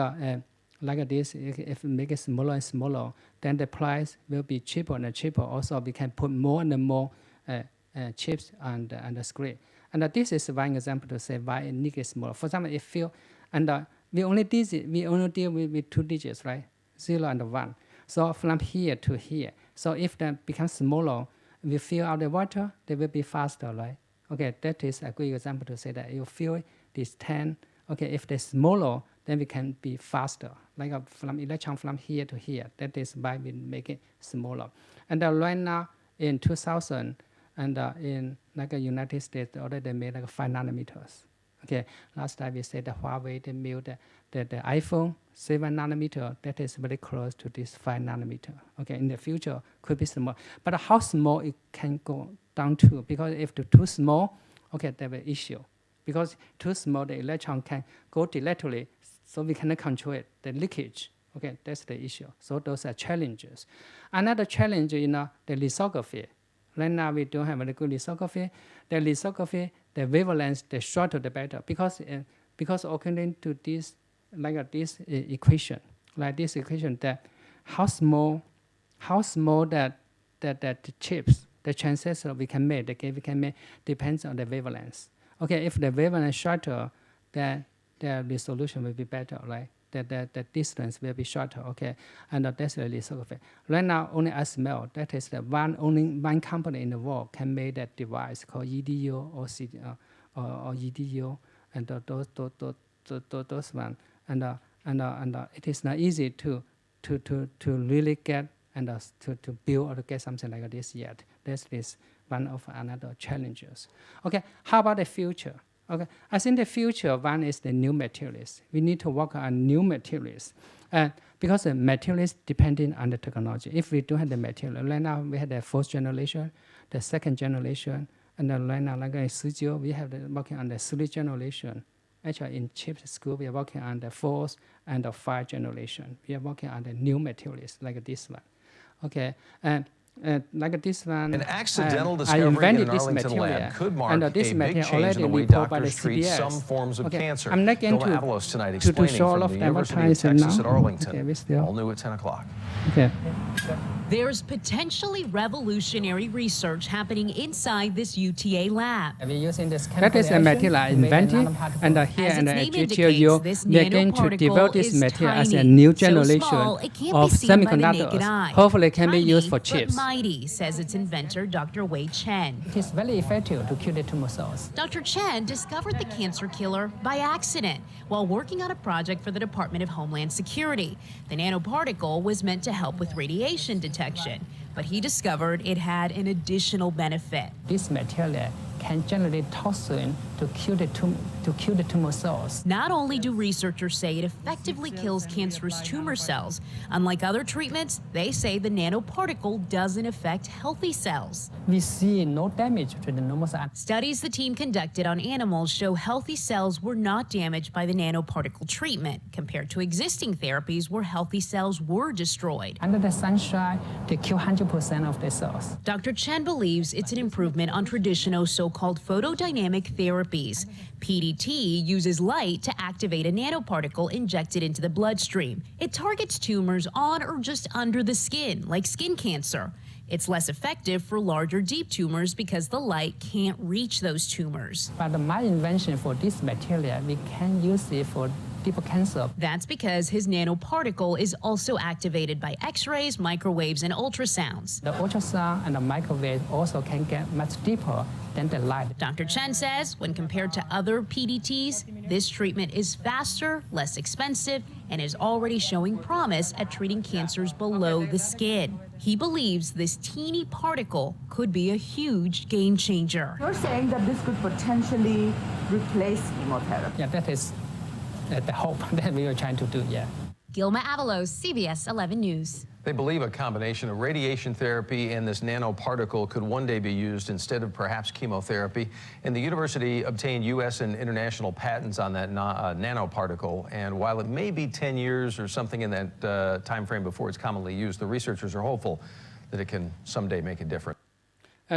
this, if we make it smaller and smaller, then the price will be cheaper and cheaper. Also, we can put more and more chips on the screen. And this is one example to say why it needs smaller. For example, if you we only deal with 2 digits, right? 0 and 1. So from here to here. So if that becomes smaller, we fill out the water, they will be faster, right? Okay, that is a good example to say that you fill this 10 Okay, if they're smaller, then we can be faster. Like from electron from here to here. That is why we make it smaller. And right now in 2000, and in like the United States, they already made like 5 nanometers. Okay, last time we said that Huawei, they made the iPhone 7 nanometer, that is very close to this 5 nanometer. Okay, in the future, could be small. But how small it can go down to, because if it's too small, okay, there's an issue. Because too small, the electron can go directly, so we cannot control it, the leakage. Okay, that's the issue. So those are challenges. Another challenge is the lithography. Right now, we don't have very good lithography. The lithography, the wavelength, the shorter the better. Because according to this, like this equation, that how small that the chips, the transistor we can make, the gate we can make, depends on the wavelength. Okay, if the wavelength shorter, then the resolution will be better, right? The distance will be shorter, okay? And that's the lithography. Right now, only ASML, that is only one company in the world can make that device called EDU or EDU, and those one. And it is not easy to really get and to build or to get something like this yet. That is one of another challenges. Okay, how about the future? Okay, I think the future one is the new materials. We need to work on new materials, because the materials depending on the technology. If we don't have the material, right now we have the 4th generation, the 2nd generation, and then right now like in Suzhou, we have working on the 3rd generation. Actually, in chip school, we are working on the 4th and the 5th generation. We are working on the new materials like this one. Okay, and like this one, an accidental I discovery invented in an this Arlington material, lab could mark and a this big material change in the way reported by the doctors treat CBS. some forms of Okay. cancer. I'm not going Vilma to Avalos tonight explaining show a from lot the of University of advertising Texas now. at Arlington. Okay, we still. All new at 10 o'clock. Okay. There's potentially revolutionary research happening inside this UTA lab. We're using this that is a material I invented, and here As and its at name indicates, GTU, this we are going to nanoparticle develop this is material as a tiny, new so generation small it can't of be seen by the naked semiconductors. eye. Hopefully, it can be Tiny, used for but chips. mighty, says its inventor, Dr. Chen. It is very effective to kill the tumor cells. Dr. Chen discovered the cancer killer by accident while working on a project for the Department of Homeland Security. The nanoparticle was meant to help with radiation detection, but he discovered it had an additional benefit. This material can generate toxin to kill the tumor cells. Not only do researchers say it effectively kills cancerous tumor cells, unlike other treatments, they say the nanoparticle doesn't affect healthy cells. We see no damage to the normal cells. Studies the team conducted on animals show healthy cells were not damaged by the nanoparticle treatment, compared to existing therapies where healthy cells were destroyed. Under the sunshine, they kill 100% of the cells. Dr. Chen believes it's an improvement on traditional so-called photodynamic therapies. PDT uses light to activate a nanoparticle injected into the bloodstream. It targets tumors on or just under the skin, like skin cancer. It's less effective for larger, deep tumors because the light can't reach those tumors. But my invention for this material, we can use it for deeper cancer. That's because his nanoparticle is also activated by X-rays, microwaves, and ultrasounds. The ultrasound and the microwave also can get much deeper than the light. Dr. Chen says when compared to other PDTs, this treatment is faster, less expensive, and is already showing promise at treating cancers below the skin. He believes this teeny particle could be a huge game changer. You're saying that this could potentially replace chemotherapy? Yeah, that is the hope that we are trying to do, yeah. Gilma Avalos, CBS 11 News. They believe a combination of radiation therapy and this nanoparticle could one day be used instead of perhaps chemotherapy. And the university obtained U.S. and international patents on that nanoparticle. And while it may be 10 years or something in that time frame before it's commonly used, the researchers are hopeful that it can someday make a difference.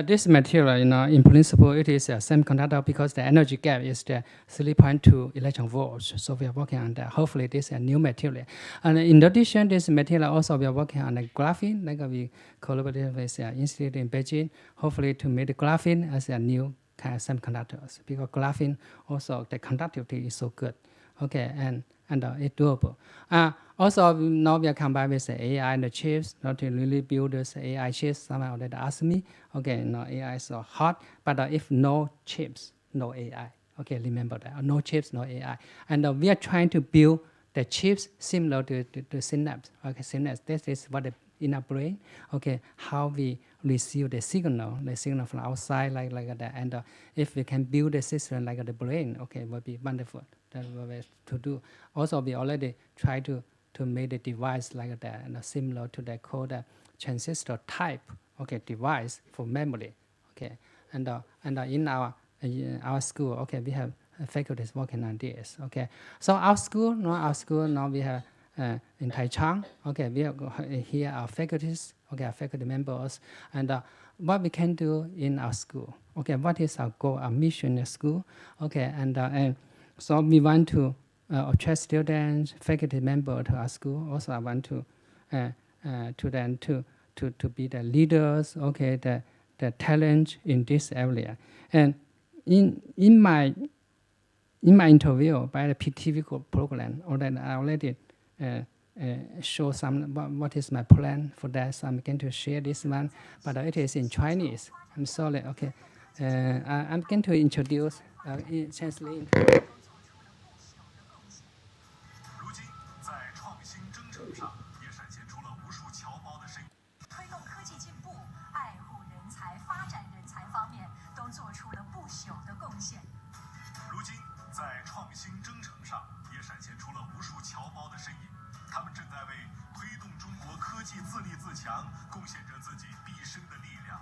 This material, in principle, it is a semiconductor because the energy gap is the 3.2 electron volts. So we are working on that. Hopefully, this is a new material. And in addition, this material also we are working on the graphene, like we collaborated with institute in Beijing. Hopefully, to make the graphene as a new kind of semiconductors because graphene also the conductivity is so good. Okay, and it's doable. Also, now we are combined with the AI and the chips, not to really build this AI chips. Someone already asked me, okay, AI is so hot, but if no chips, no AI. Okay, remember that. No chips, no AI. And we are trying to build the chips similar to synapse. Okay, synapse. This is what in our brain. Okay, how we receive the signal from outside like that. And if we can build a system like the brain, okay, it would be wonderful. That's what we have to do. Also, we already try to make the device like that, and similar to the called transistor type, okay, device for memory, okay. And in our school, okay, we have faculties working on this, okay. So our school now we have in Taichung, okay, we have here our faculties, okay, our faculty members, and what we can do in our school, okay, what is our goal, our mission in the school, okay, and so we want to attract students, faculty members to our school. Also, I want to be the leaders, okay, the talent in this area. And in my interview by the PTV program, I already show some what is my plan for that. So I'm going to share this one, but it is in Chinese. I'm sorry. Okay, I'm going to introduce translate. 在创新征程上也闪现出了无数侨胞的身影，他们正在为推动中国科技自立自强贡献着自己毕生的力量。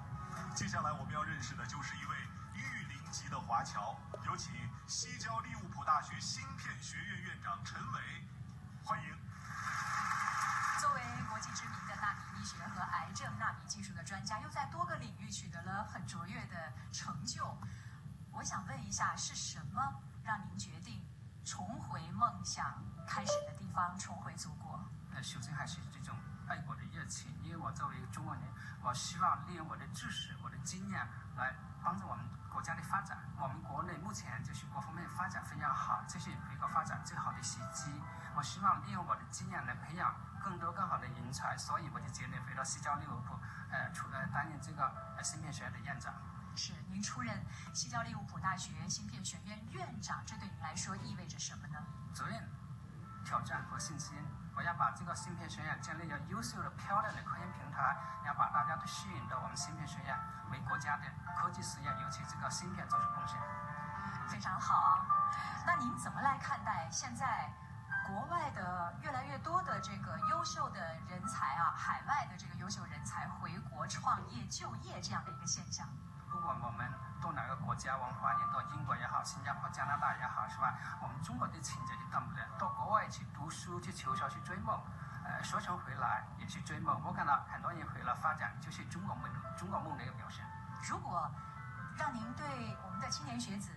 接下来我们要认识的就是一位玉林级的华侨，有请西交利物浦大学芯片学院院长陈伟，欢迎。作为国际知名的纳米医学和癌症纳米技术的专家，又在多个领域取得了很卓越的成就。我想问一下，是什么让您决定重回梦想开始的地方，重回祖国？首先还是这种爱国的热情，因为我作为一个中国人，我希望利用我的知识、我的经验来帮助我们国家的发展。我们国内目前就是各方面发展非常好，这是一个发展最好的时机。我希望利用我的经验来培养更多更好的人才，所以我就决定回到西交利物浦，担任这个芯片学院的院长。是，您出任西交利物浦大学芯片学院院长，这对您来说意味着什么呢？责任、挑战和信心。我要把这个芯片学院建立一个优秀的、漂亮的科研平台，要把大家都吸引到我们芯片学院，为国家的科技事业，尤其这个芯片做出贡献。非常好。那您怎么来看待现在国外的越来越多的这个优秀的人才啊，海外的这个优秀人才回国创业、就业这样的一个现象？不管我们到哪个国家，我们欢迎到英国也好，新加坡、加拿大也好，是吧？我们中国的青年就等不了，到国外去读书、去求学、去追梦，学成回来也去追梦。我看到很多人回来发展，就是中国梦的一个表现。如果让您对我们的青年学子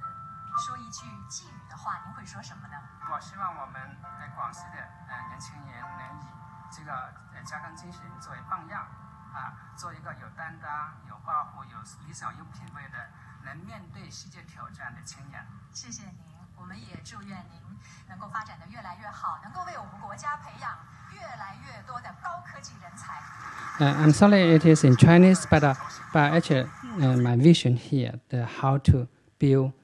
说一句寄语的话，您会说什么呢？我希望我们广西的年轻人能以这个家耕精神作为榜样。做一个有担当、有抱负、有理想、有品味的，能面对世界挑战的青年。谢谢您，我们也祝愿您能够发展得越来越好，能够为我们国家培养越来越多的高科技人才。I'm sorry, it is in Chinese, but actually, my vision here, how to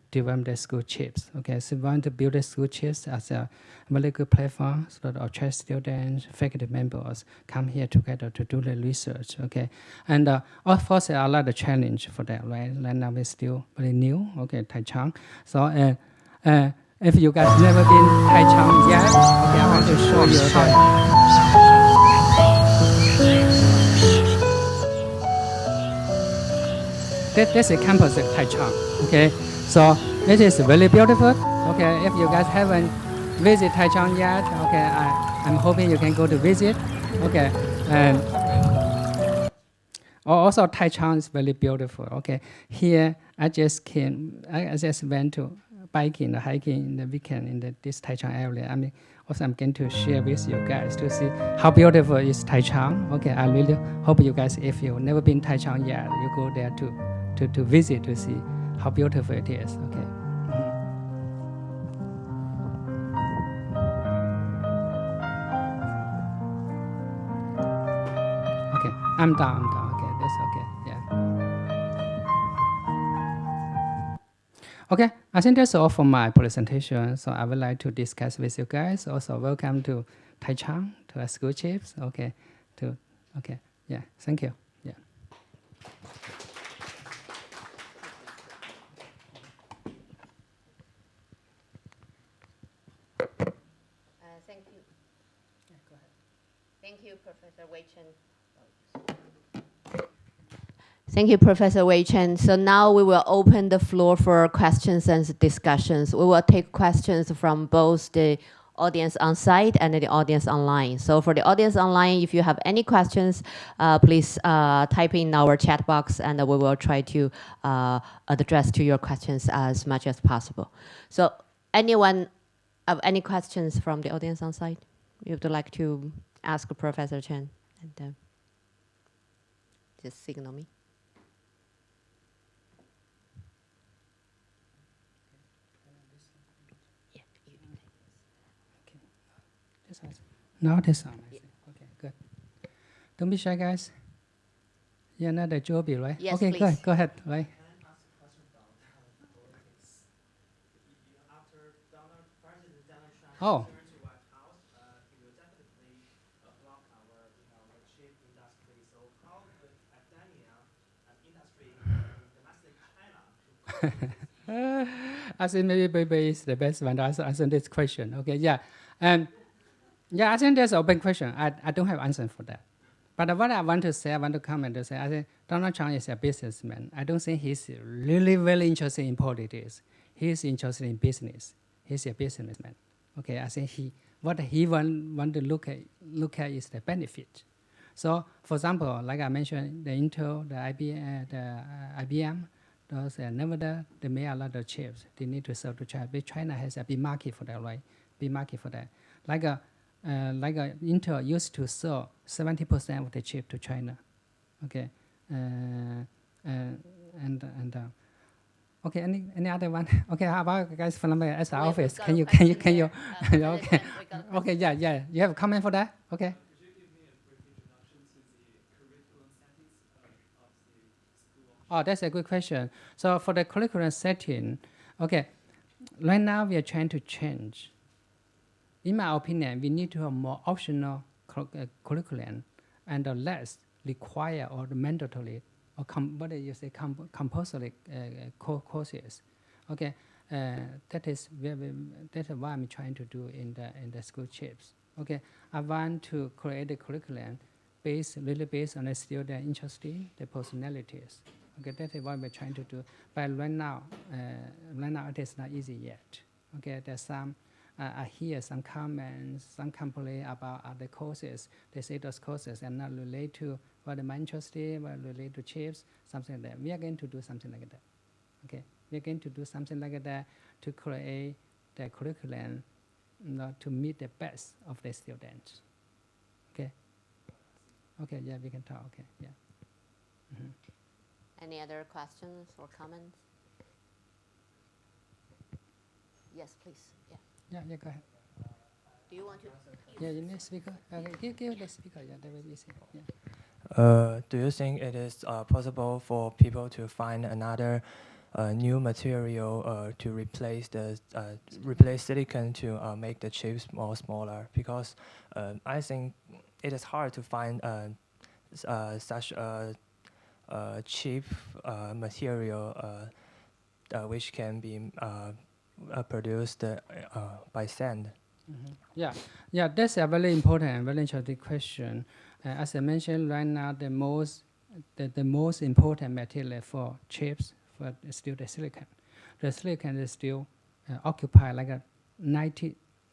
develop the school chips. Okay, so we want to build the school chips as a very good platform so that our trust students, faculty members come here together to do the research. Okay, and of course, I like the challenge for that. Right, right now we're still very new. Okay, Taichung. So, if you guys never been Taichung yet, okay, I want to show you that. This is campus at Taichung. Okay. So it is really beautiful. Okay, if you guys haven't visited Taichung yet, okay, I'm hoping you can go to visit. Okay, and also Taichung is very beautiful. Okay, here I just went to biking, hiking in the weekend in this Taichung area. I mean, also I'm going to share with you guys to see how beautiful is Taichung. Okay, I really hope you guys, if you've never been Taichung yet, you go there to visit to see how beautiful it is. Okay. Okay, I'm done. Okay, that's okay. Yeah. Okay, I think that's all for my presentation. So I would like to discuss with you guys. Also, welcome to Taichung, to our school chiefs. Okay, yeah, thank you. Yeah. Thank you. Yeah, go ahead. Thank you, Professor Wei Chen. Thank you, Professor Wei Chen. So now we will open the floor for questions and discussions. We will take questions from both the audience on site and the audience online. So for the audience online, if you have any questions, please type in our chat box and we will try to address to your questions as much as possible. So anyone have any questions from the audience on site? You would like to ask Professor Chen? And just signal me. No, this one. Yeah. Okay, good. Don't be shy, guys. Yeah, another job, right? Yes, okay, please. Go ahead, right? Oh. I think maybe Baby is the best one to answer this question. Okay, yeah. Yeah, I think that's an open question. I don't have answer for that. But what I want to say, I want to comment to say, I think Donald Trump is a businessman. I don't think he's really, really interested in politics. He's interested in business. He's a businessman. Okay, I think what he want to look at is the benefit. So, for example, like I mentioned, the Intel, the IBM, those NVIDIA, they make a lot of chips. They need to sell to China. But China has a big market for that, right? Big market for that. Like Intel used to sell 70% of the chip to China. Okay, okay. Any other one? Okay, how about guys from the SR office? Can you? Okay. Okay, yeah. You have a comment for that? Okay. Oh, that's a good question. So for the curriculum setting, okay, right now we are trying to change. In my opinion, we need to have more optional curriculum and less required or mandatory or compulsory courses. Okay, that is what I'm trying to do in the school chips. Okay, I want to create a curriculum really based on the student interest, the personalities. Okay, that is what we're trying to do. But right now it is not easy yet. Okay, there's some. I hear some comments, some complaint about other courses. They say those courses are not related to what I'm interested in, what related to chips, something like that. We are going to do something like that. Okay, we are going to do something like that to create the curriculum, to meet the best of the students. Okay. Okay. Yeah, we can talk. Okay. Yeah. Mm-hmm. Any other questions or comments? Yes, please. Yeah. Yeah, go ahead. Do you want to? Yeah, you need speaker. Okay, give the speaker. Yeah, that will be easy. Yeah. Do you think it is possible for people to find another new material to replace silicon to make the chips more smaller? Because I think it is hard to find such a cheap material which can be produced by sand. Mm-hmm. Yeah, that's a very important and very interesting question. As I mentioned, right now the most important material for chips is still the silicon. The silicon is still occupy like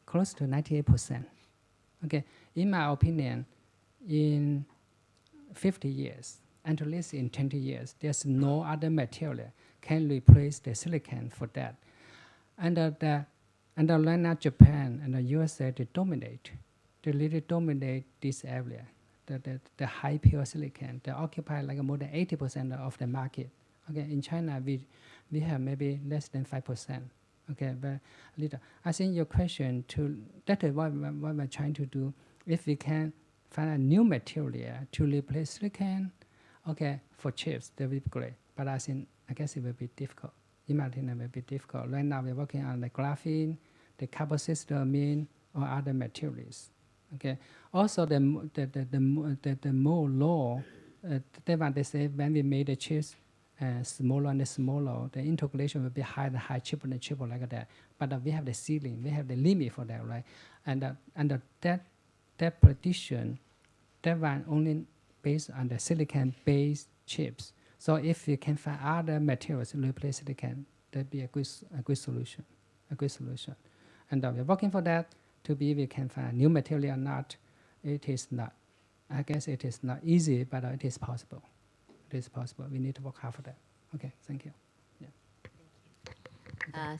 close to 98%. Okay, in my opinion, in 50 years, and at least in 20 years, there's no other material can replace the silicon for that. And right now, Japan and the USA, they dominate. They really dominate this area, the high pure silicon. They occupy like more than 80% of the market. Okay, in China, we have maybe less than 5%. Okay, but little. I think your question that is what we're trying to do. If we can find a new material to replace silicon, okay, for chips, that would be great. But I guess it will be difficult. imagine it may be difficult. Right now we're working on the graphene, the carboxylamine, or other materials. Okay. Also, the Moore law, that what they say when we made the chips smaller and smaller, the integration will be higher and higher, cheaper and cheaper like that. But we have the ceiling, we have the limit for that, right? And that prediction, that one only based on the silicon-based chips. So if you can find other materials to replace silicon, that'd be a good solution, And we're working for that to be we can find new material or not. It is not. I guess it is not easy, but it is possible. It is possible. We need to work hard for that. Okay, thank you.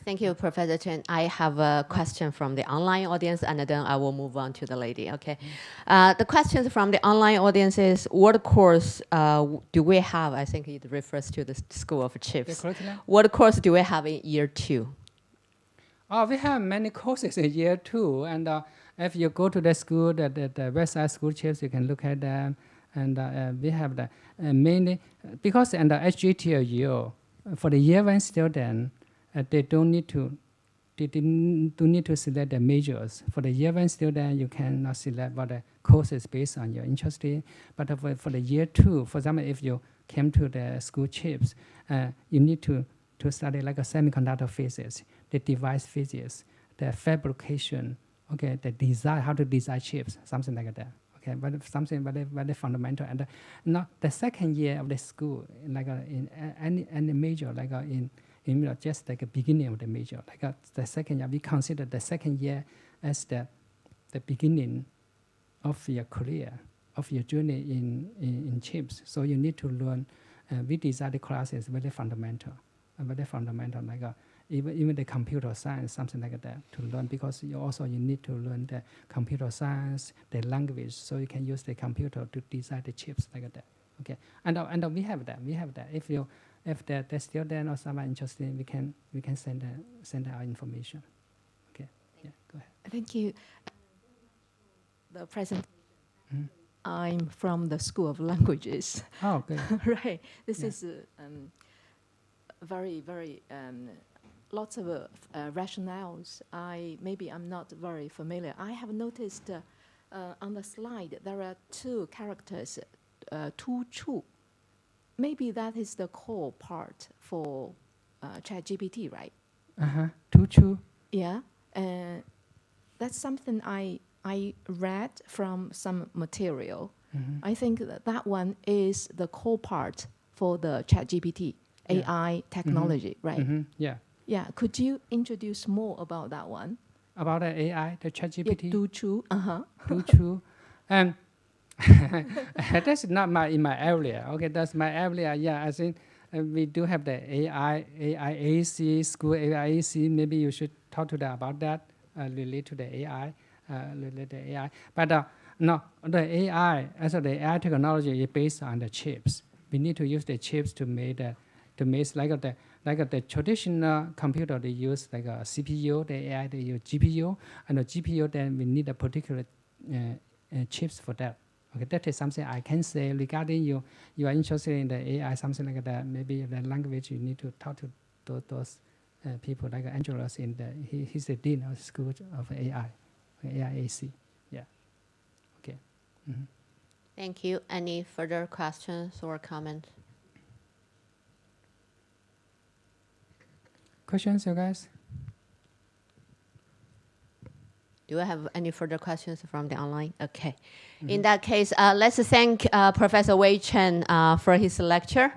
Thank you, Professor Chen. I have a question from the online audience, and then I will move on to the lady, okay? The questions from the online audience is, what course do we have? I think it refers to the School of Chips. What course do we have in year 2? Oh, we have many courses in year 2, and if you go to the school, the website School Chips, you can look at them, and we have the mainly, because in the HGTLU, for the year 1 student, they don't need to select the majors. For the year 1 student, you cannot select what the courses based on your interest in. But for the year 2, for example, if you came to the School Chips, you need to study like a semiconductor physics, the device physics, the fabrication, okay, the design, how to design chips, something like that. Okay, but something very fundamental. And not the second year of the school, like in any major, like in just like a beginning of the major, like the second year, we consider the second year as the beginning of your career, of your journey in chips. So you need to learn. We design the classes very fundamental, like even the computer science, something like that, to learn, because you need to learn the computer science, the language, so you can use the computer to design the chips like that. Okay, and we have that. If the student or someone interested, we can send our information. Okay, yeah, go ahead. Thank you. The presentation. Mm-hmm. I'm from the School of Languages. Oh, good. Right. This is very, very lots of rationales. I'm not very familiar. I have noticed on the slide there are 2 characters, 2 chu. Maybe that is the core part for ChatGPT, right? 2 chu. Yeah, that's something I read from some material. Mm-hmm. I think that one is the core part for the ChatGPT AI technology, Mm-hmm. right? Mm-hmm. Yeah. Yeah. Could you introduce more about that one? About the AI, the ChatGPT? Yeah, 2 chu. 2 chu. That's not in my area. Okay, that's my area. Yeah, I think we do have the AIAC, school AIAC. Maybe you should talk to them about that, related to the AI. But no, the AI, the AI technology is based on the chips. We need to use the chips to make the traditional computer. They use like a CPU. The AI they use GPU, and the GPU then we need a particular chips for that. Okay, that is something I can say regarding you. You are interested in the AI, something like that. Maybe the language you need to talk to those people like Angelos he's the dean of the School of AI, AIAC. Yeah. Okay. Mm-hmm. Thank you. Any further questions or comments? Questions, you guys? Do you have any further questions from the online? Okay. Mm-hmm. In that case, let's thank Professor Wei Chen for his lecture.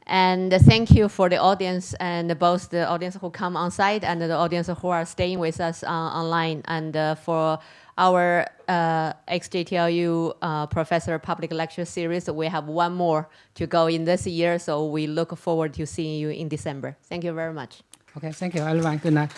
And thank you for the audience, and both the audience who come on site and the audience who are staying with us online. And for our XJTLU Professor Public Lecture Series, we have one more to go in this year. So we look forward to seeing you in December. Thank you very much. Okay, thank you, everyone. Good night.